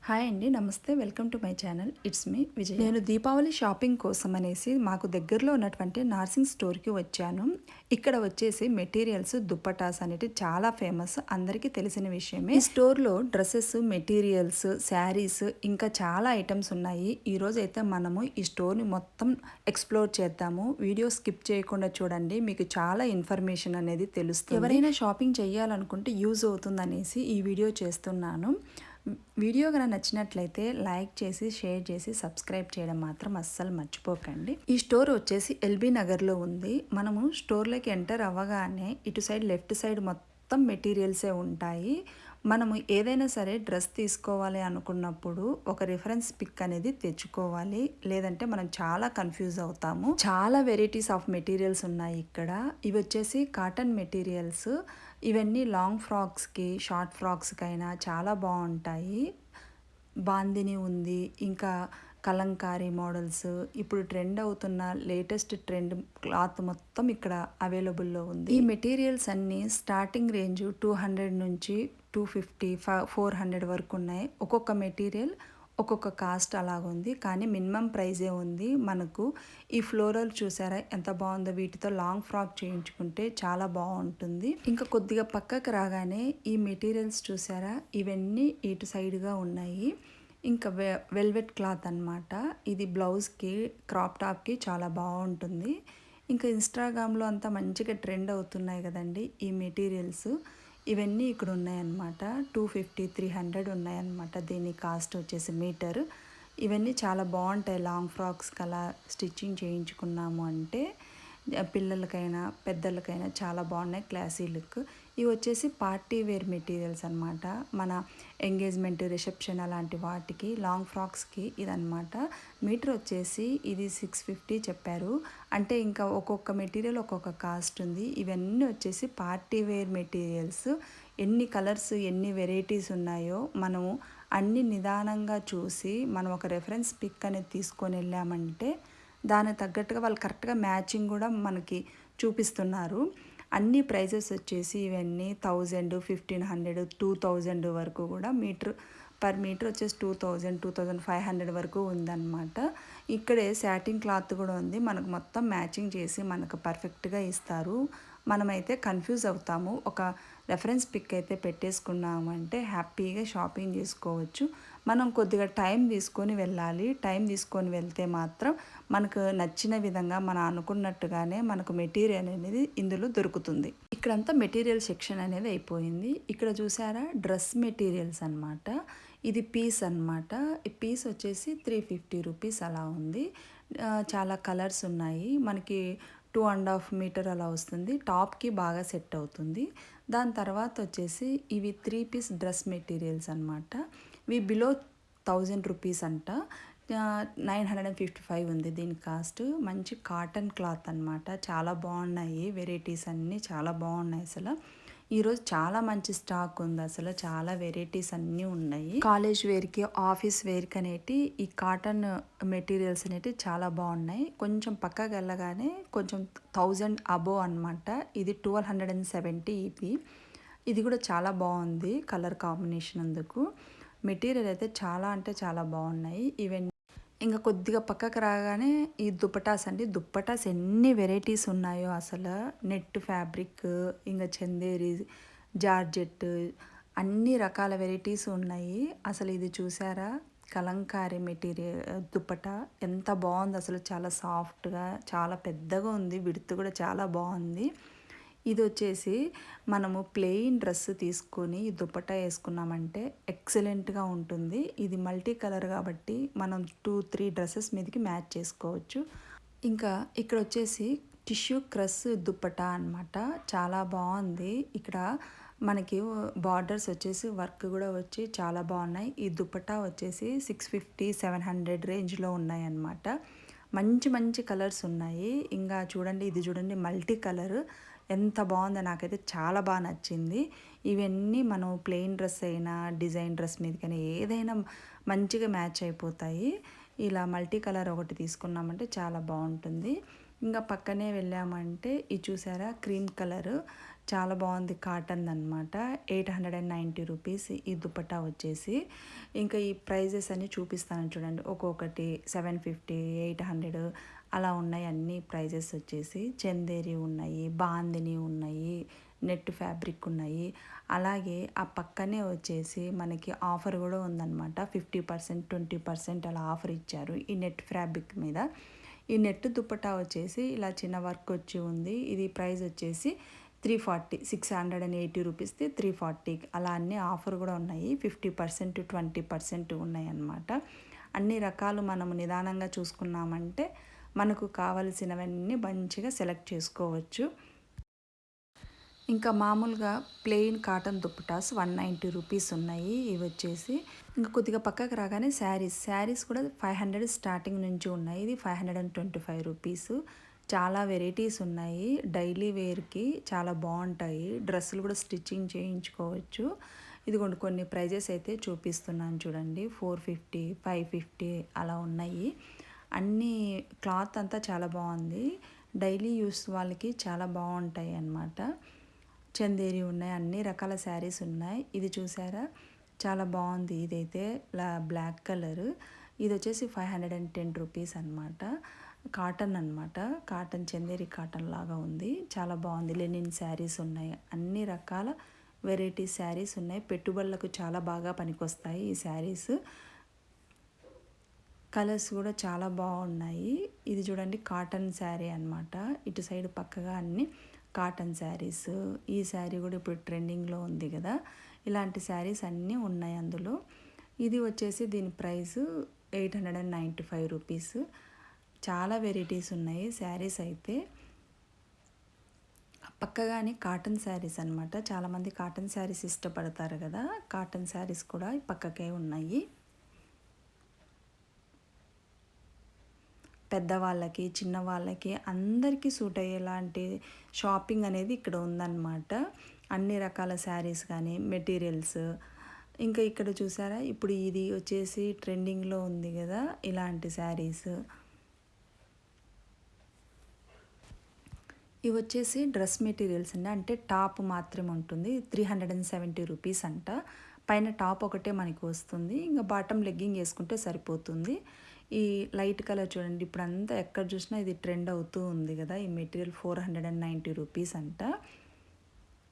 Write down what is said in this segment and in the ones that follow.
Hi అండి. నమస్తే. Welcome to my channel. It's me Vijaya. నేను దీపావళి షాపింగ్ కోసం అనేసి మాకు దగ్గరలో ఉన్నటువంటి నార్సింగ్ స్టోర్‌కి వచ్చాను. ఇక్కడ వచ్చేసి మెటీరియల్స్, దుప్పటాస్ అనేటివి చాలా ఫేమస్. అందరికీ తెలిసిన విషయమే. ఈ స్టోర్‌లో డ్రెసెస్, మెటీరియల్స్, శారీస్ ఇంకా చాలా ఐటమ్స్ ఉన్నాయి. ఈరోజు అయితే మనము ఈ స్టోర్‌ని మొత్తం ఎక్స్‌ప్లోర్ చేద్దాము. వీడియో స్కిప్ చేయకుండా చూడండి. మీకు చాలా ఇన్ఫర్మేషన్ అనేది తెలుస్తుంది. ఎవరైనా షాపింగ్ చేయాలనుకుంటే యూజ్ అవుతుందనేసి ఈ వీడియో చేస్తున్నాను. వీడియో కనుక నచ్చినట్లయితే లైక్ చేసి, షేర్ చేసి, సబ్స్క్రైబ్ చేయడం మాత్రం అస్సలు మర్చిపోకండి. ఈ స్టోర్ వచ్చేసి ఎల్బీ నగర్లో ఉంది. మనము స్టోర్లోకి ఎంటర్ అవ్వగానే ఇటు సైడ్ లెఫ్ట్ సైడ్ మొత్తం మెటీరియల్సే ఉంటాయి. మనము ఏదైనా సరే డ్రెస్ తీసుకోవాలి అనుకున్నప్పుడు ఒక రిఫరెన్స్ పిక్ అనేది తెచ్చుకోవాలి. లేదంటే మనం చాలా కన్ఫ్యూజ్ అవుతాము. చాలా వెరైటీస్ ఆఫ్ మెటీరియల్స్ ఉన్నాయి ఇక్కడ. ఇవి వచ్చేసి కాటన్ మెటీరియల్స్. ఇవన్నీ లాంగ్ ఫ్రాక్స్కి, షార్ట్ ఫ్రాక్స్కైనా చాలా బాగుంటాయి. బాందిని ఉంది, ఇంకా కలంకారీ మోడల్స్, ఇప్పుడు ట్రెండ్ అవుతున్న లేటెస్ట్ ట్రెండ్ క్లాత్ మొత్తం ఇక్కడ అవైలబుల్లో ఉంది. ఈ మెటీరియల్స్ అన్నీ స్టార్టింగ్ రేంజ్ 200 నుంచి 250, 400 వరకు ఉన్నాయి. ఒక్కొక్క మెటీరియల్ ఒక్కొక్క కాస్ట్ అలాగుంది, కానీ మినిమం ప్రైజే ఉంది. మనకు ఈ ఫ్లోరల్ చూసారా ఎంత బాగుందో, వీటితో లాంగ్ ఫ్రాక్ చేయించుకుంటే చాలా బాగుంటుంది. ఇంకా కొద్దిగా పక్కకు రాగానే ఈ మెటీరియల్స్ చూసారా, ఇవన్నీ ఇటు సైడ్గా ఉన్నాయి. ఇంకా వెల్వెట్ క్లాత్ అనమాట. ఇది బ్లౌజ్కి, క్రాప్ టాప్కి చాలా బాగుంటుంది. ఇంకా ఇన్స్టాగ్రామ్లో అంతా మంచిగా ట్రెండ్ అవుతున్నాయి కదండి ఈ మెటీరియల్స్. ఇవన్నీ ఇక్కడ ఉన్నాయన్నమాట. 250, 300 ఉన్నాయన్నమాట. దీని కాస్ట్ వచ్చేసి మీటర్. ఇవన్నీ చాలా బాగుంటాయి. లాంగ్ ఫ్రాక్స్కి అలా స్టిచ్చింగ్ చేయించుకున్నాము అంటే పిల్లలకైనా పెద్దలకైనా చాలా బాగున్నాయి. Classy look. ఇవి వచ్చేసి పార్టీ వేర్ మెటీరియల్స్ అనమాట. మన ఎంగేజ్మెంట్, రిసెప్షన్ అలాంటి వాటికి లాంగ్ ఫ్రాక్స్కి ఇదనమాట. మీటర్ వచ్చేసి ఇది 650 చెప్పారు. అంటే ఇంకా ఒక్కొక్క మెటీరియల్ ఒక్కొక్క కాస్ట్ ఉంది. ఇవన్నీ వచ్చేసి పార్టీ వేర్ మెటీరియల్స్. ఎన్ని కలర్స్, ఎన్ని వెరైటీస్ ఉన్నాయో మనము అన్ని నిదానంగా చూసి మనం ఒక రెఫరెన్స్ పిక్ అనేది తీసుకొని వెళ్ళామంటే దానికి తగ్గట్టుగా వాళ్ళు కరెక్ట్గా మ్యాచింగ్ కూడా మనకి చూపిస్తున్నారు. అన్ని ప్రైజెస్ వచ్చేసి ఇవన్నీ 1000, 1500, 2000 వరకు కూడా పర్ మీటర్ వచ్చేసి 2000, 2500 వరకు ఉందన్నమాట. ఇక్కడే సాటిన్ క్లాత్ కూడా ఉంది. మనకు మొత్తం మ్యాచింగ్ చేసి మనకు పర్ఫెక్ట్గా ఇస్తారు. మనమైతే కన్ఫ్యూజ్ అవుతాము. ఒక రెఫరెన్స్ పిక్ అయితే పెట్టేసుకున్నామంటే హ్యాపీగా షాపింగ్ చేసుకోవచ్చు. మనం కొద్దిగా టైం తీసుకొని వెళ్ళాలి. టైం తీసుకొని వెళ్తే మాత్రం మనకు నచ్చిన విధంగా మనం అనుకున్నట్టుగానే మనకు మెటీరియల్ అనేది ఇందులో దొరుకుతుంది. ఇక్కడంతా మెటీరియల్ సెక్షన్ అనేది అయిపోయింది. ఇక్కడ చూసారా డ్రెస్ మెటీరియల్స్ అనమాట. ఇది పీస్ అనమాట. ఈ పీస్ వచ్చేసి 350 రూపీస్ అలా ఉంది. చాలా కలర్స్ ఉన్నాయి. మనకి 2.5 మీటర్ అలా వస్తుంది. టాప్కి బాగా సెట్ అవుతుంది. దాని తర్వాత వచ్చేసి ఇవి 3 పీస్ డ్రెస్ మెటీరియల్స్ అనమాట. ఇవి బిలో 1000 రూపీస్ అంట. 955 ఉంది దీని కాస్ట్. మంచి కాటన్ క్లాత్ అనమాట. చాలా బాగున్నాయి. వెరైటీస్ అన్నీ చాలా బాగున్నాయి. అసలు ఈరోజు చాలా మంచి స్టాక్ ఉంది. అసలు చాలా వెరైటీస్ అన్నీ ఉన్నాయి. కాలేజ్ వేర్కి, ఆఫీస్ వేర్కి అనేటి ఈ కాటన్ మెటీరియల్స్ అనేటివి చాలా బాగున్నాయి. కొంచెం పక్కకి వెళ్ళగానే కొంచెం 1000 అబోవ్ అనమాట. ఇది 1270 ఇది కూడా చాలా బాగుంది. కలర్ కాంబినేషన్ అందుకు. మెటీరియల్ అయితే చాలా అంటే చాలా బాగున్నాయి. ఇవన్నీ ఇంకా కొద్దిగా పక్కకు రాగానే ఈ దుప్పటాస్ అండి. దుప్పటాస్ ఎన్ని వెరైటీస్ ఉన్నాయో అసలు. నెట్ ఫ్యాబ్రిక్, ఇంకా చందేరి, జార్జెట్, అన్ని రకాల వెరైటీస్ ఉన్నాయి. అసలు ఇది చూసారా, కలంకారీ మెటీరియల్ దుప్పటా ఎంత బాగుంది అసలు. చాలా సాఫ్ట్గా, చాలా పెద్దగా ఉంది. విడ్త్ కూడా చాలా బాగుంది. ఇది వచ్చేసి మనము ప్లెయిన్ డ్రెస్ తీసుకొని ఈ దుపట్టా వేసుకున్నామంటే ఎక్సలెంట్గా ఉంటుంది. ఇది మల్టీ కలర్ కాబట్టి మనం 2-3 డ్రెస్సెస్ మీదకి మ్యాచ్ చేసుకోవచ్చు. ఇంకా ఇక్కడ వచ్చేసి టిష్యూ క్రష్ దుప్పట్టా అనమాట. చాలా బాగుంది. ఇక్కడ మనకి బార్డర్స్ వచ్చేసి వర్క్ కూడా వచ్చి చాలా బాగున్నాయి. ఈ దుపట్టా వచ్చేసి 650, 700 రేంజ్లో ఉన్నాయి అన్నమాట. మంచి మంచి కలర్స్ ఉన్నాయి. ఇంకా చూడండి, ఇది చూడండి మల్టీ కలర్ ఎంత బాగుందో. నాకైతే చాలా బాగా నచ్చింది. ఇవన్నీ మనం ప్లెయిన్ డ్రెస్ అయినా, డిజైన్ డ్రెస్ మీదకైనా ఏదైనా మంచిగా మ్యాచ్ అయిపోతాయి. ఇలా మల్టీ కలర్ ఒకటి తీసుకున్నామంటే చాలా బాగుంటుంది. ఇంకా పక్కనే వెళ్ళామంటే ఇది చూసారా క్రీమ్ కలర్. చాలా బాగుంది, కాటన్ అనమాట. 890 రూపీస్ ఈ దుపట్టా వచ్చేసి. ఇంకా ఈ ప్రైజెస్ అన్నీ చూపిస్తాను చూడండి. ఒక్కొక్కటి 750, 800 అలా ఉన్నాయి అన్ని ప్రైజెస్ వచ్చేసి. చందేరి ఉన్నాయి, బాందిని ఉన్నాయి, నెట్ ఫ్యాబ్రిక్ ఉన్నాయి. అలాగే ఆ పక్కనే వచ్చేసి మనకి ఆఫర్ కూడా ఉందన్నమాట. 50%, 20% అలా ఆఫర్ ఇచ్చారు ఈ నెట్ ఫ్యాబ్రిక్ మీద. ఈ నెట్ దుపట్టా వచ్చేసి ఇలా చిన్న వర్క్ వచ్చి ఉంది. ఇది ప్రైస్ వచ్చేసి 340, 680 రూపీస్ది 340 అలా అన్ని ఆఫర్ కూడా ఉన్నాయి. 50%, 20% ఉన్నాయి అన్నమాట. అన్ని రకాలు మనము నిదానంగా చూసుకున్నామంటే మనకు కావలసినవన్నీ మంచిగా సెలెక్ట్ చేసుకోవచ్చు. ఇంకా మామూలుగా ప్లెయిన్ కాటన్ దుప్పటాస్ 190 రూపీస్ ఉన్నాయి. ఇవి వచ్చేసి ఇంకా కొద్దిగా పక్కకు రాగానే శారీస్ కూడా 500 స్టార్టింగ్ నుంచి ఉన్నాయి. ఇది 525 రూపీస్. చాలా వెరైటీస్ ఉన్నాయి. డైలీ వేర్కి చాలా బాగుంటాయి. డ్రెస్సులు కూడా స్టిచ్చింగ్ చేయించుకోవచ్చు. ఇదిగోండి కొన్ని ప్రైజెస్ అయితే చూపిస్తున్నాను చూడండి. 450, 550 అలా ఉన్నాయి. అన్నీ క్లాత్ అంతా చాలా బాగుంది. డైలీ యూస్ వాళ్ళకి చాలా బాగుంటాయి అన్నమాట. చందేరి ఉన్నాయి, అన్ని రకాల శారీస్ ఉన్నాయి. ఇది చూసారా, చాలా బాగుంది. ఇదైతే బ్లాక్ కలర్. ఇది వచ్చేసి 510 రూపీస్ అనమాట. కాటన్ అనమాట. కాటన్, చందేరి కాటన్ లాగా ఉంది. చాలా బాగుంది. లెనిన్ శారీస్ ఉన్నాయి. అన్ని రకాల వెరైటీ శారీస్ ఉన్నాయి. పెట్టుబడులకు చాలా బాగా పనికొస్తాయి ఈ శారీస్. కలర్స్ కూడా చాలా బాగున్నాయి. ఇది చూడండి, కాటన్ శారీ అనమాట. ఇటు సైడ్ పక్కగా అన్ని కాటన్ శారీస్. ఈ శారీ కూడా ఇప్పుడు ట్రెండింగ్లో ఉంది కదా. ఇలాంటి శారీస్ అన్నీ ఉన్నాయి అందులో. ఇది వచ్చేసి దీని ప్రైస్ 895 రూపీస్. చాలా వెరైటీస్ ఉన్నాయి శారీస్ అయితే. పక్కగానే కాటన్ శారీస్ అనమాట. చాలామంది కాటన్ శారీస్ ఇష్టపడతారు కదా. కాటన్ శారీస్ కూడా పక్కకే ఉన్నాయి. పెద్దవాళ్ళకి, చిన్నవాళ్ళకి అందరికీ సూట్ అయ్యేలాంటి షాపింగ్ అనేది ఇక్కడ ఉందన్నమాట. అన్ని రకాల శారీస్ కానీ, మెటీరియల్స్. ఇంకా ఇక్కడ చూసారా, ఇప్పుడు ఇది వచ్చేసి ట్రెండింగ్లో ఉంది కదా ఇలాంటి శారీస్. ఇవి వచ్చేసి డ్రెస్ మెటీరియల్స్ అండి. అంటే టాప్ మాత్రమే ఉంటుంది. 370 రూపీస్ అంట. పైన టాప్ ఒకటే మనకి వస్తుంది. ఇంకా బాటమ్ లెగ్గింగ్ వేసుకుంటే సరిపోతుంది. ఈ లైట్ కలర్ చూడండి, ఇప్పుడు అంతా ఎక్కడ చూసినా ఇది ట్రెండ్ అవుతూ ఉంది కదా. ఈ మెటీరియల్ 490 రూపీస్ అంట.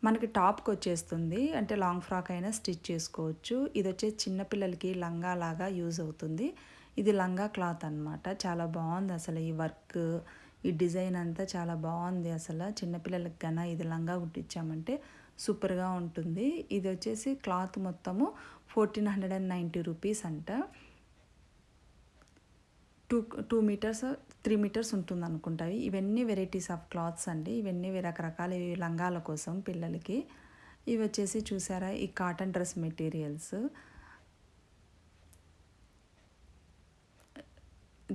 మనకి టాప్కి వచ్చేస్తుంది. అంటే లాంగ్ ఫ్రాక్ అయినా స్టిచ్ చేసుకోవచ్చు. ఇది వచ్చేసి చిన్నపిల్లలకి లంగా లాగా యూజ్ అవుతుంది. ఇది లంగా క్లాత్ అనమాట. చాలా బాగుంది అసలు. ఈ వర్క్, ఈ డిజైన్ అంతా చాలా బాగుంది అసలు. చిన్నపిల్లలకి కన్నా ఇది లంగా కుట్టించామంటే సూపర్గా ఉంటుంది. ఇది వచ్చేసి క్లాత్ మొత్తము 1490 రూపీస్ అంట. 2 మీటర్స్, 3 మీటర్స్ ఉంటుంది అనుకుంటాయి. ఇవన్నీ వెరైటీస్ ఆఫ్ క్లాత్స్ అండి. ఇవన్నీ రకరకాల లంగాల కోసం పిల్లలకి. ఇవి వచ్చేసి చూసారా, ఈ కాటన్ డ్రెస్ మెటీరియల్స్.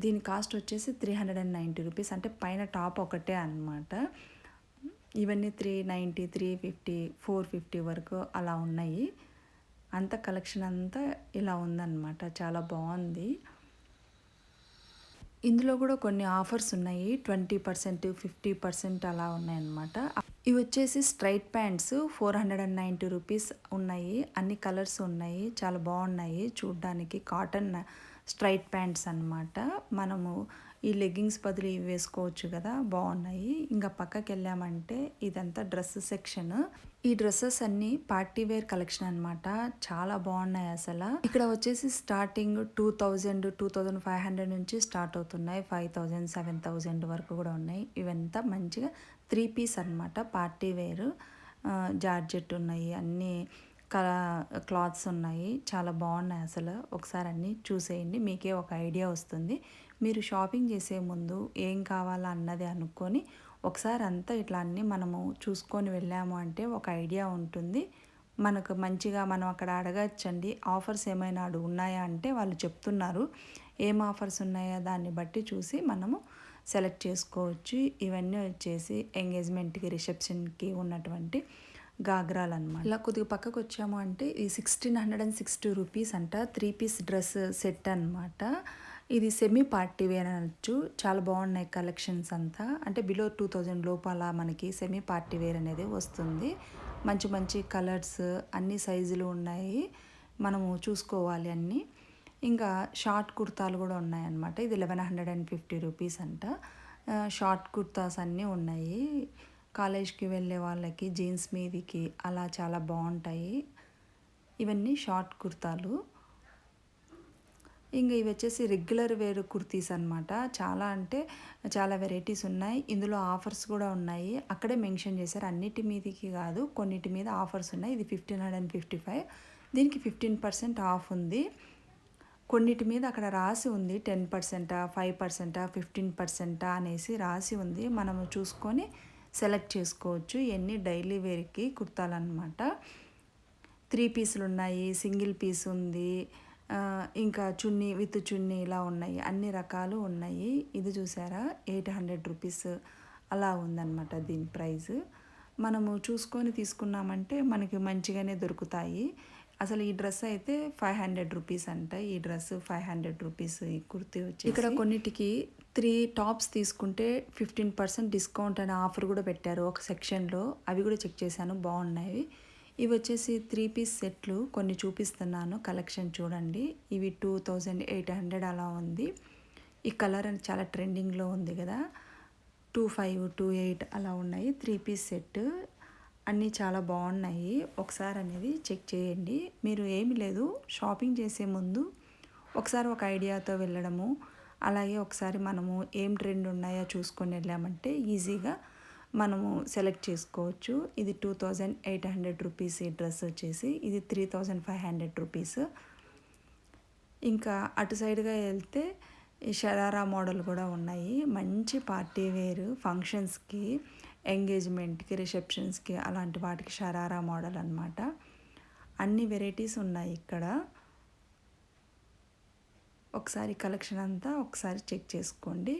దీని కాస్ట్ వచ్చేసి 390 రూపీస్. అంటే పైన టాప్ ఒకటే అనమాట. ఇవన్నీ 390, 350, 450 వరకు అలా ఉన్నాయి. అంత కలెక్షన్ అంతా ఇలా ఉందన్నమాట. చాలా బాగుంది. ఇందులో కూడా కొన్ని ఆఫర్స్ ఉన్నాయి. 20%, 50% అలా ఉన్నాయన్నమాట. ఇవి వచ్చేసి స్ట్రైట్ ప్యాంట్స్ 490 రూపీస్ ఉన్నాయి. అన్ని కలర్స్ ఉన్నాయి. చాలా బాగున్నాయి చూడ్డానికి. కాటన్ స్ట్రైట్ ప్యాంట్స్ అన్నమాట. మనము ఈ లెగ్గింగ్స్ బదులు ఇవి వేసుకోవచ్చు కదా, బాగున్నాయి. ఇంకా పక్కకి వెళ్ళామంటే ఇదంతా డ్రెస్ సెక్షన్. ఈ డ్రెస్సెస్ అన్నీ పార్టీ వేర్ కలెక్షన్ అనమాట. చాలా బాగున్నాయి అసలు. ఇక్కడ వచ్చేసి స్టార్టింగ్ 2000, 2500 నుంచి స్టార్ట్ అవుతున్నాయి. 5000, 7000 వరకు కూడా ఉన్నాయి. ఇవంతా మంచిగా 3 పీస్ అనమాట. Party wear. జార్జెట్ ఉన్నాయి, అన్నీ క్లాత్స్ ఉన్నాయి. చాలా బాగున్నాయి అసలు. ఒకసారి అన్నీ చూసేయండి, మీకే ఒక ఐడియా వస్తుంది. మీరు షాపింగ్ చేసే ముందు ఏం కావాలా అన్నది అనుకొని ఒకసారి అంతా ఇట్లా అన్నీ మనము చూసుకొని వెళ్ళాము అంటే ఒక ఐడియా ఉంటుంది మనకు. మంచిగా మనం అక్కడ అడగచ్చండి, ఆఫర్స్ ఏమైనా ఉన్నాయా అంటే వాళ్ళు చెప్తున్నారు. ఏం ఆఫర్స్ ఉన్నాయో దాన్ని బట్టి చూసి మనము సెలెక్ట్ చేసుకోవచ్చు. ఇవన్నీ వచ్చేసి ఎంగేజ్మెంట్కి, రిసెప్షన్కి ఉన్నటువంటి గాగ్రాలు అనమాట. ఇలా కొద్దిగా పక్కకు వచ్చాము అంటే ఈ 1660 రూపీస్ అంట. 3 పీస్ డ్రెస్ సెట్ అనమాట. ఇది సెమీ పార్టీ వేర్ అనొచ్చు. చాలా బాగున్నాయి కలెక్షన్స్ అంతా. అంటే బిలో 2000 లోపల మనకి సెమీ పార్టీ వేర్ అనేది వస్తుంది. మంచి మంచి కలర్స్ అన్ని సైజులు ఉన్నాయి. మనము చూసుకోవాలి అన్నీ. ఇంకా షార్ట్ కుర్తాలు కూడా ఉన్నాయన్నమాట. ఇది 1150 రూపీస్ అంట. షార్ట్ కుర్తాస్ అన్నీ ఉన్నాయి. కాలేజ్కి వెళ్ళే వాళ్ళకి జీన్స్ మీదికి అలా చాలా బాగుంటాయి. ఇవన్నీ షార్ట్ కుర్తాలు. ఇంకా ఇవి వచ్చేసి రెగ్యులర్ వేర్ కుర్తీస్ అనమాట. చాలా అంటే చాలా వెరైటీస్ ఉన్నాయి. ఇందులో ఆఫర్స్ కూడా ఉన్నాయి. అక్కడే మెన్షన్ చేశారు, అన్నిటి మీదకి కాదు, కొన్నిటి మీద ఆఫర్స్ ఉన్నాయి. ఇది 1555, దీనికి 15% ఆఫ్ ఉంది. కొన్నిటి మీద అక్కడ రాసి ఉంది 10%, 5%, 15% అనేసి రాసి ఉంది. మనము చూసుకొని సెలెక్ట్ చేసుకోవచ్చు. ఇవన్నీ డైలీ వేర్కి కుర్తాలు అనమాట. 3 పీసులు ఉన్నాయి, సింగిల్ పీస్ ఉంది, ఇంకా చున్నీ విత్ చున్నీ ఇలా ఉన్నాయి. అన్ని రకాలు ఉన్నాయి. ఇది చూసారా 800 రూపీస్ అలా ఉందన్నమాట దీని ప్రైస్. మనము చూసుకొని తీసుకున్నామంటే మనకి మంచిగానే దొరుకుతాయి. అసలు ఈ డ్రెస్ అయితే 500 రూపీస్ అంట. ఈ డ్రెస్ 500 రూపీస్. ఈ కుర్తీ వచ్చి ఇక్కడ కొన్నిటికి 3 టాప్స్ తీసుకుంటే 15% డిస్కౌంట్ అనే ఆఫర్ కూడా పెట్టారు ఒక సెక్షన్లో. అవి కూడా చెక్ చేశాను, బాగున్నాయి. ఇవి వచ్చేసి 3 పీస్ సెట్లు కొన్ని చూపిస్తున్నాను. కలెక్షన్ చూడండి. ఇవి 2800 అలా ఉంది. ఈ కలర్ అని చాలా ట్రెండింగ్లో ఉంది కదా. 25, 28 అలా ఉన్నాయి. 3 పీస్ సెట్ అన్నీ చాలా బాగున్నాయి. ఒకసారి అనేది చెక్ చేయండి. మీరు ఏమి లేదు, షాపింగ్ చేసే ముందు ఒకసారి ఒక ఐడియాతో వెళ్ళడము, అలాగే ఒకసారి మనము ఏం ట్రెండ్ ఉన్నాయో చూసుకొని వెళ్ళామంటే ఈజీగా మనము సెలెక్ట్ చేసుకోవచ్చు. ఇది 2800 రూపీస్. ఈ డ్రెస్ వచ్చేసి ఇది 3500 రూపీస్. ఇంకా అటు సైడ్గా వెళ్తే ఈ షరారా మోడల్ కూడా ఉన్నాయి. మంచి పార్టీ వేర్ ఫంక్షన్స్కి, ఎంగేజ్మెంట్కి, రిసెప్షన్స్కి అలాంటి వాటికి షరారా మోడల్ అనమాట. అన్ని వెరైటీస్ ఉన్నాయి ఇక్కడ. ఒకసారి కలెక్షన్ అంతా ఒకసారి చెక్ చేసుకోండి.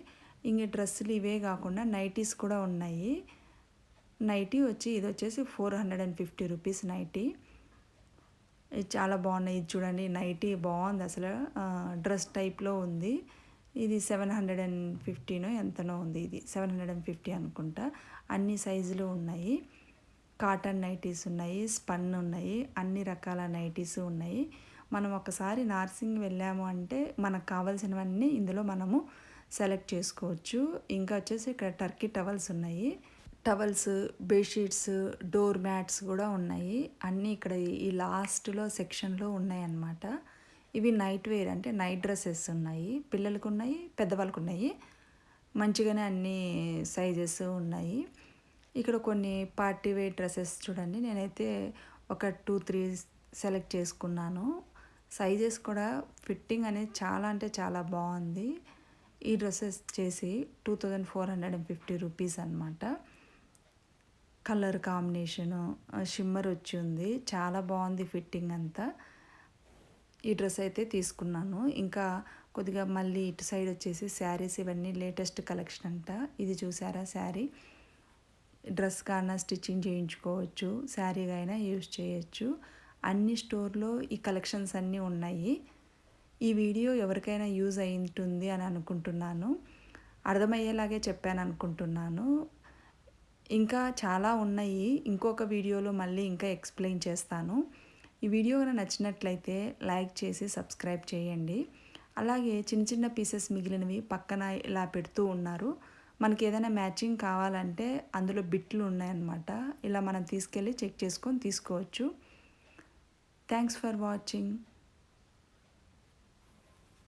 ఇంక డ్రెస్సులు ఇవే కాకుండా నైటీస్ కూడా ఉన్నాయి. నైటీ వచ్చి ఇది వచ్చేసి 450 రూపీస్ నైటీ. ఇది చాలా బాగున్నాయి. ఇది చూడండి, నైటీ బాగుంది అసలు. డ్రెస్ టైప్లో ఉంది. ఇది 750నో ఎంతనో ఉంది. ఇది 750 అనుకుంటా. అన్ని సైజులు ఉన్నాయి. కాటన్ నైటీస్ ఉన్నాయి, స్పన్ ఉన్నాయి, అన్ని రకాల నైటీస్ ఉన్నాయి. మనం ఒకసారి నార్సింగ్ వెళ్ళాము అంటే మనకు కావాల్సినవన్నీ ఇందులో మనము సెలెక్ట్ చేసుకోవచ్చు. ఇంకా వచ్చేసి ఇక్కడ టర్కీ టవల్స్ ఉన్నాయి. టవల్స్, బెడ్షీట్స్, డోర్ మ్యాట్స్ కూడా ఉన్నాయి. అన్నీ ఇక్కడ ఈ లాస్ట్లో సెక్షన్లో ఉన్నాయన్నమాట. ఇవి నైట్ వేర్ అంటే నైట్ డ్రెస్సెస్ ఉన్నాయి. పిల్లలకు ఉన్నాయి, పెద్దవాళ్ళకు ఉన్నాయి. మంచిగానే అన్ని సైజెస్ ఉన్నాయి. ఇక్కడ కొన్ని పార్టీ వేర్ డ్రెస్సెస్ చూడండి. నేనైతే ఒక 2-3 సెలెక్ట్ చేసుకున్నాను. సైజెస్ కూడా ఫిట్టింగ్ అనేది చాలా అంటే చాలా బాగుంది. ఈ డ్రెస్సెస్ చేసి 2450 రూపీస్ అనమాట. కలర్ కాంబినేషను షిమ్మర్ వచ్చి ఉంది. చాలా బాగుంది ఫిట్టింగ్ అంతా. ఈ డ్రెస్ అయితే తీసుకున్నాను. ఇంకా కొద్దిగా మళ్ళీ ఇటు సైడ్ వచ్చేసి శారీస్, ఇవన్నీ లేటెస్ట్ కలెక్షన్ అంట. ఇది చూసారా శారీ. డ్రెస్ కన్నా స్టిచ్చింగ్ చేయించుకోవచ్చు, శారీగా అయినా యూజ్ చేయొచ్చు. అన్ని స్టోర్లో ఈ కలెక్షన్స్ అన్నీ ఉన్నాయి. ఈ వీడియో ఎవరికైనా యూజ్ అయి ఉంటుంది అని అనుకుంటున్నాను. అర్థమయ్యేలాగే చెప్పాను అనుకుంటున్నాను. ఇంకా చాలా ఉన్నాయి. ఇంకొక వీడియోలో మళ్ళీ ఇంకా ఎక్స్ప్లెయిన్ చేస్తాను. ఈ వీడియో కనుక నచ్చినట్లయితే లైక్ చేసి సబ్స్క్రైబ్ చేయండి. అలాగే చిన్న చిన్న పీసెస్ మిగిలినవి పక్కన ఇలా పెడుతూ ఉన్నారు. మనకి ఏదైనా మ్యాచింగ్ కావాలంటే అందులో బిట్లు ఉన్నాయన్నమాట. ఇలా మనం తీసుకెళ్ళి చెక్ చేసుకొని తీసుకోవచ్చు. Thanks for watching.